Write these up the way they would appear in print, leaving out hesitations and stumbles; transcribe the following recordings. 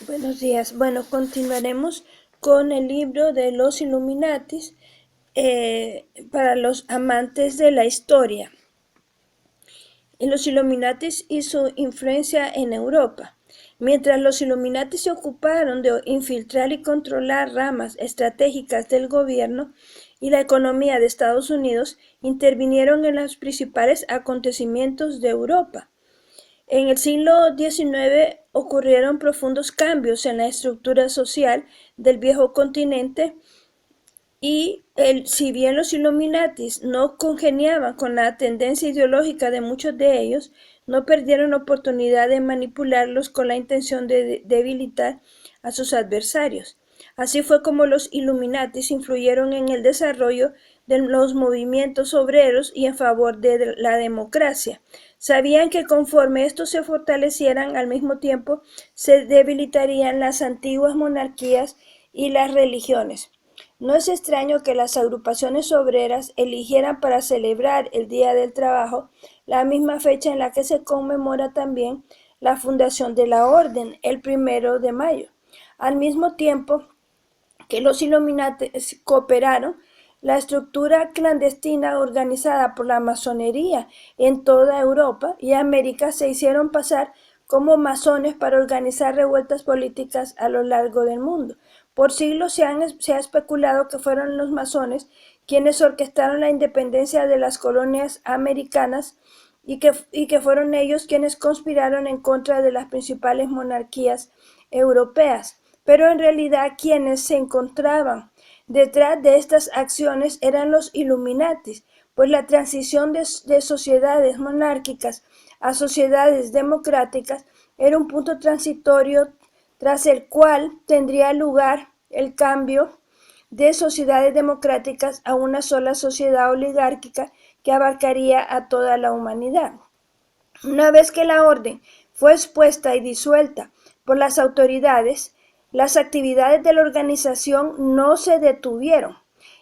Buenos días. Bueno, continuaremos con el libro de los Illuminatis para los amantes de la historia. Los Illuminatis y su influencia en Europa. Mientras los Illuminati se ocuparon de infiltrar y controlar ramas estratégicas del gobierno y la economía de Estados Unidos, intervinieron en los principales acontecimientos de Europa. En el siglo XIX ocurrieron profundos cambios en la estructura social del viejo continente y si bien los Illuminatis no congeniaban con la tendencia ideológica de muchos de ellos, no perdieron oportunidad de manipularlos con la intención de debilitar a sus adversarios. Así fue como los Illuminatis influyeron en el desarrollo de los movimientos obreros y en favor de la democracia. Sabían que conforme estos se fortalecieran, al mismo tiempo se debilitarían las antiguas monarquías y las religiones. No es extraño que las agrupaciones obreras eligieran para celebrar el Día del Trabajo la misma fecha en la que se conmemora también la fundación de la Orden, el 1 de mayo. Al mismo tiempo que los Illuminati cooperaron, la estructura clandestina organizada por la masonería en toda Europa y América se hicieron pasar como masones para organizar revueltas políticas a lo largo del mundo. Por siglos se ha especulado que fueron los masones quienes orquestaron la independencia de las colonias americanas y que fueron ellos quienes conspiraron en contra de las principales monarquías europeas. Pero en realidad quienes se encontraban detrás de estas acciones eran los Illuminatis, pues la transición de sociedades monárquicas a sociedades democráticas era un punto transitorio tras el cual tendría lugar el cambio de sociedades democráticas a una sola sociedad oligárquica que abarcaría a toda la humanidad. Una vez que la orden fue expuesta y disuelta por las autoridades, las actividades de la organización no se detuvieron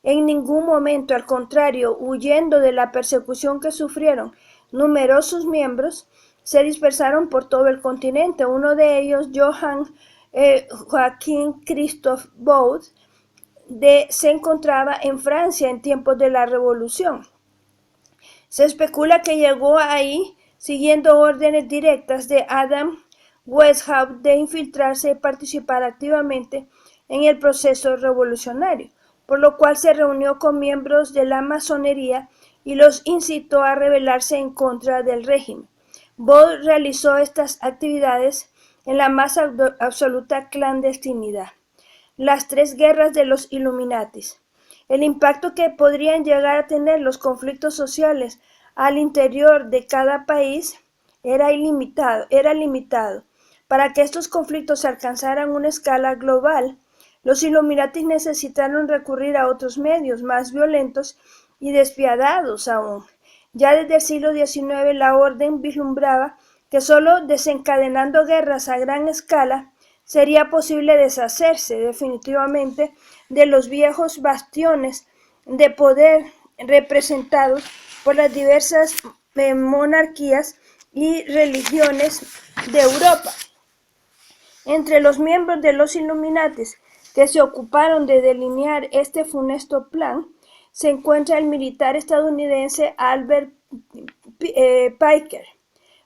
en ningún momento, al contrario, huyendo de la persecución que sufrieron numerosos miembros, se dispersaron por todo el continente. Uno de ellos, Joachim Christoph Boudet, se encontraba en Francia en tiempos de la Revolución. Se especula que llegó ahí siguiendo órdenes directas de Adam Weishaupt de infiltrarse y participar activamente en el proceso revolucionario, por lo cual se reunió con miembros de la masonería y los incitó a rebelarse en contra del régimen. Boudet realizó estas actividades en la más absoluta clandestinidad. Las tres guerras de los Illuminatis. El impacto que podrían llegar a tener los conflictos sociales al interior de cada país era limitado. Para que estos conflictos alcanzaran una escala global, los Illuminatis necesitaron recurrir a otros medios más violentos y despiadados aún. Ya desde el siglo XIX la orden vislumbraba que solo desencadenando guerras a gran escala sería posible deshacerse definitivamente de los viejos bastiones de poder representados por las diversas monarquías y religiones de Europa. Entre los miembros de los Illuminatis que se ocuparon de delinear este funesto plan se encuentra el militar estadounidense Albert Piker.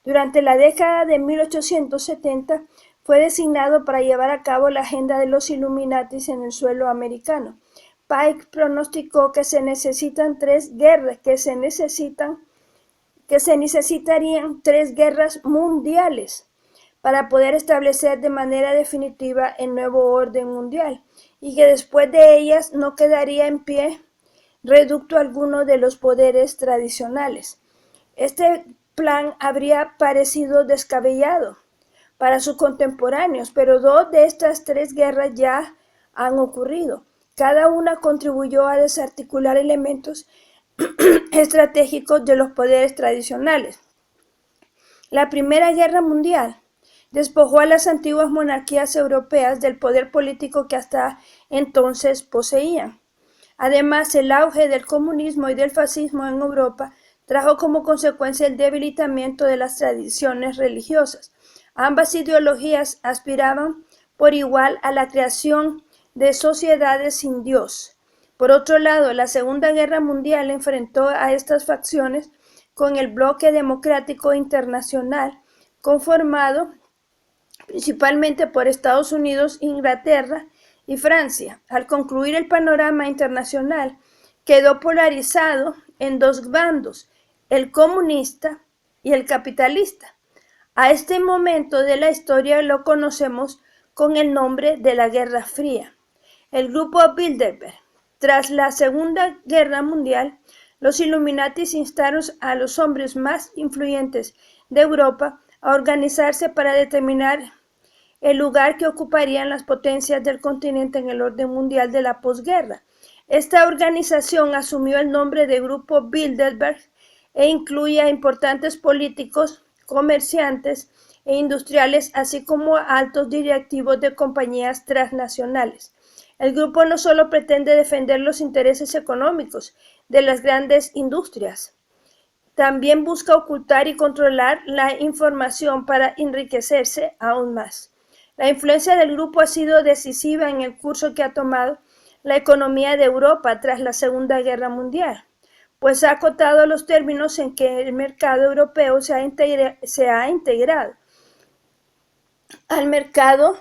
Durante la década de 1870 fue designado para llevar a cabo la agenda de los Illuminatis en el suelo americano. Pike pronosticó que se necesitarían tres guerras mundiales para poder establecer de manera definitiva el nuevo orden mundial, y que después de ellas no quedaría en pie reducto alguno de los poderes tradicionales. Este plan habría parecido descabellado para sus contemporáneos, pero dos de estas tres guerras ya han ocurrido. Cada una contribuyó a desarticular elementos estratégicos de los poderes tradicionales. La Primera Guerra Mundial despojó a las antiguas monarquías europeas del poder político que hasta entonces poseían. Además, el auge del comunismo y del fascismo en Europa trajo como consecuencia el debilitamiento de las tradiciones religiosas. Ambas ideologías aspiraban por igual a la creación de sociedades sin Dios. Por otro lado, la Segunda Guerra Mundial enfrentó a estas facciones con el bloque democrático internacional, conformado principalmente por Estados Unidos, Inglaterra y Francia. Al concluir, el panorama internacional quedó polarizado en dos bandos, el comunista y el capitalista. A este momento de la historia lo conocemos con el nombre de la Guerra Fría. El grupo Bilderberg. Tras la Segunda Guerra Mundial, los Illuminatis instaron a los hombres más influyentes de Europa a organizarse para determinar el lugar que ocuparían las potencias del continente en el orden mundial de la posguerra. Esta organización asumió el nombre de Grupo Bilderberg e incluye a importantes políticos, comerciantes e industriales, así como a altos directivos de compañías transnacionales. El grupo no solo pretende defender los intereses económicos de las grandes industrias, también busca ocultar y controlar la información para enriquecerse aún más. La influencia del grupo ha sido decisiva en el curso que ha tomado la economía de Europa tras la Segunda Guerra Mundial, pues ha acotado los términos en que el mercado europeo se ha integrado al mercado,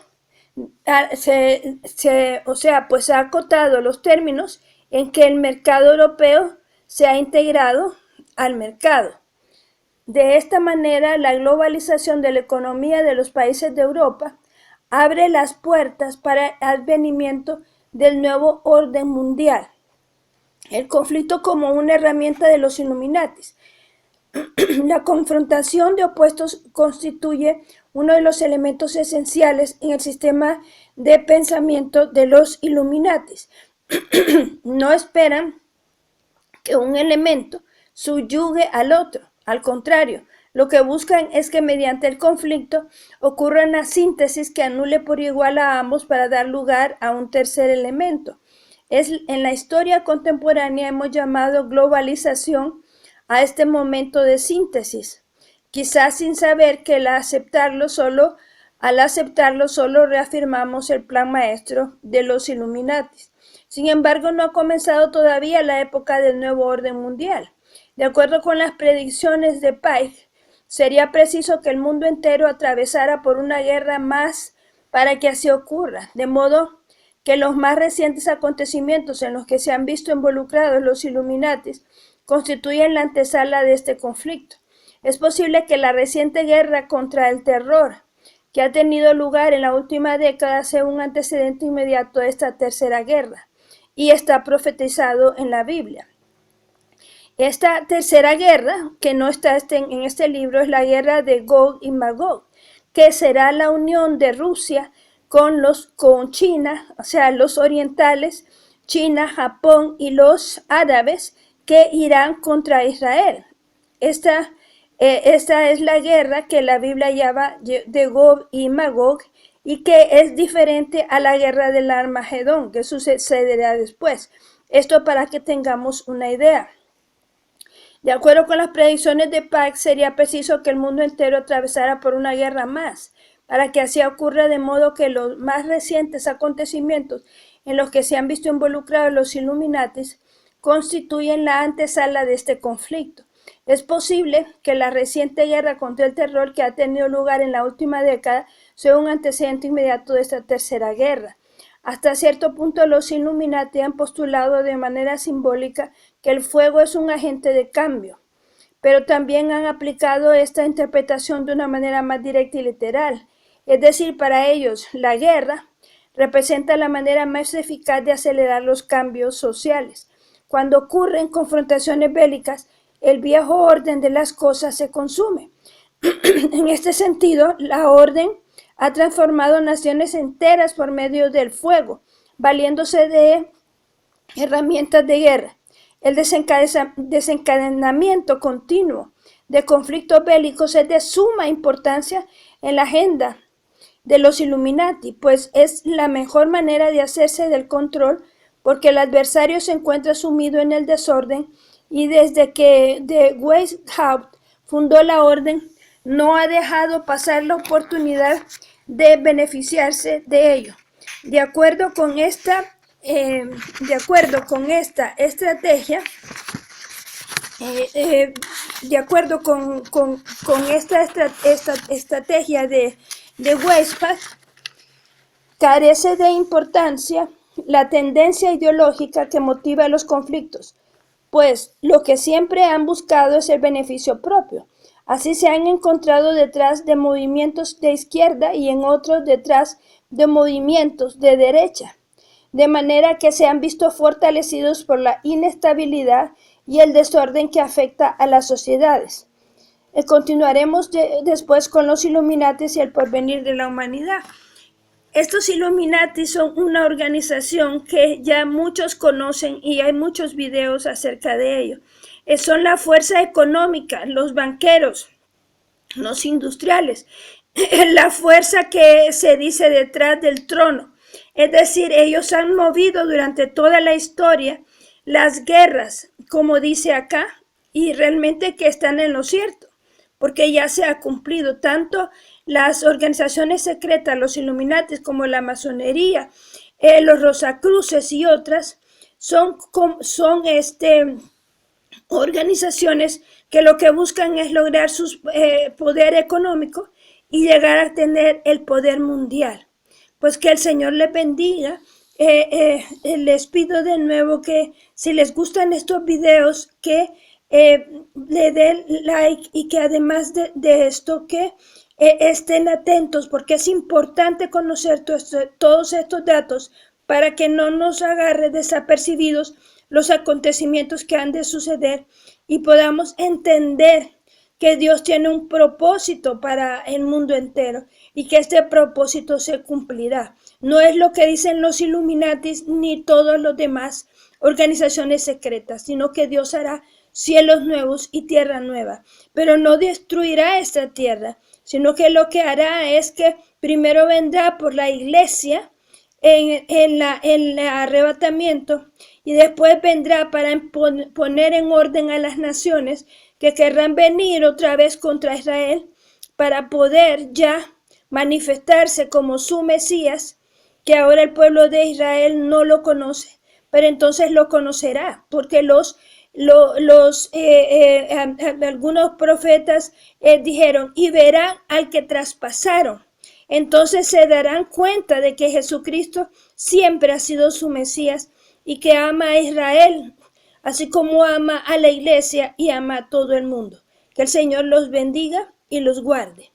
pues ha acotado los términos en que el mercado europeo se ha integrado al mercado. De esta manera, la globalización de la economía de los países de Europa abre las puertas para el advenimiento del nuevo orden mundial. El conflicto como una herramienta de los Illuminatis. La confrontación de opuestos constituye uno de los elementos esenciales en el sistema de pensamiento de los Illuminatis. No esperan que un elemento subyugue al otro. Al contrario, lo que buscan es que mediante el conflicto ocurra una síntesis que anule por igual a ambos para dar lugar a un tercer elemento. En la historia contemporánea hemos llamado globalización a este momento de síntesis, quizás sin saber que al aceptarlo solo reafirmamos el plan maestro de los Illuminatis. Sin embargo, no ha comenzado todavía la época del nuevo orden mundial. De acuerdo con las predicciones de Pike, sería preciso que el mundo entero atravesara por una guerra más para que así ocurra, de modo que los más recientes acontecimientos en los que se han visto involucrados los Illuminatis constituyen la antesala de este conflicto. Es posible que la reciente guerra contra el terror que ha tenido lugar en la última década sea un antecedente inmediato de esta tercera guerra, y está profetizado en la Biblia. Esta tercera guerra, que no está en este libro, es la guerra de Gog y Magog, que será la unión de Rusia con China, o sea, los orientales, China, Japón y los árabes, que irán contra Israel. Esta es la guerra que la Biblia llama de Gog y Magog, y que es diferente a la guerra del Armagedón, que sucederá después. Esto para que tengamos una idea. De acuerdo con las predicciones de Pike, sería preciso que el mundo entero atravesara por una guerra más, para que así ocurra, de modo que los más recientes acontecimientos en los que se han visto involucrados los Illuminatis constituyen la antesala de este conflicto. Es posible que la reciente guerra contra el terror que ha tenido lugar en la última década sea un antecedente inmediato de esta tercera guerra. Hasta cierto punto, los Illuminati han postulado de manera simbólica que el fuego es un agente de cambio, pero también han aplicado esta interpretación de una manera más directa y literal. Es decir, para ellos, la guerra representa la manera más eficaz de acelerar los cambios sociales. Cuando ocurren confrontaciones bélicas, el viejo orden de las cosas se consume. En este sentido, la orden ha transformado naciones enteras por medio del fuego, valiéndose de herramientas de guerra. El desencadenamiento continuo de conflictos bélicos es de suma importancia en la agenda de los Illuminati, pues es la mejor manera de hacerse del control, porque el adversario se encuentra sumido en el desorden, y desde que de Weishaupt fundó la orden, no ha dejado pasar la oportunidad de beneficiarse de ello. De acuerdo con esta estrategia, de acuerdo con esta estrategia de Weisbach, carece de importancia la tendencia ideológica que motiva los conflictos, pues lo que siempre han buscado es el beneficio propio. Así se han encontrado detrás de movimientos de izquierda y en otros detrás de movimientos de derecha, de manera que se han visto fortalecidos por la inestabilidad y el desorden que afecta a las sociedades. Continuaremos después con los Illuminatis y el porvenir de la humanidad. Estos Illuminati son una organización que ya muchos conocen y hay muchos videos acerca de ello. Son la fuerza económica, los banqueros, los industriales, la fuerza que se dice detrás del trono. Es decir, ellos han movido durante toda la historia las guerras, como dice acá, y realmente que están en lo cierto, porque ya se ha cumplido tanto las organizaciones secretas, los Illuminatis, como la masonería, los Rosacruces y otras, son organizaciones que lo que buscan es lograr su poder económico y llegar a tener el poder mundial. Pues que el Señor les bendiga. Les pido de nuevo que si les gustan estos videos, que le den like y que además de esto que estén atentos, porque es importante conocer todos estos datos para que no nos agarre desapercibidos los acontecimientos que han de suceder y podamos entender que Dios tiene un propósito para el mundo entero y que este propósito se cumplirá. No es lo que dicen los Illuminatis ni todos los demás organizaciones secretas, sino que Dios hará cielos nuevos y tierra nueva, pero no destruirá esta tierra, sino que lo que hará es que primero vendrá por la iglesia en el arrebatamiento y después vendrá para poner en orden a las naciones que querrán venir otra vez contra Israel para poder ya manifestarse como su Mesías, que ahora el pueblo de Israel no lo conoce, pero entonces lo conocerá, porque algunos profetas dijeron, y verán al que traspasaron. Entonces se darán cuenta de que Jesucristo siempre ha sido su Mesías y que ama a Israel, así como ama a la iglesia y ama a todo el mundo. Que el Señor los bendiga y los guarde.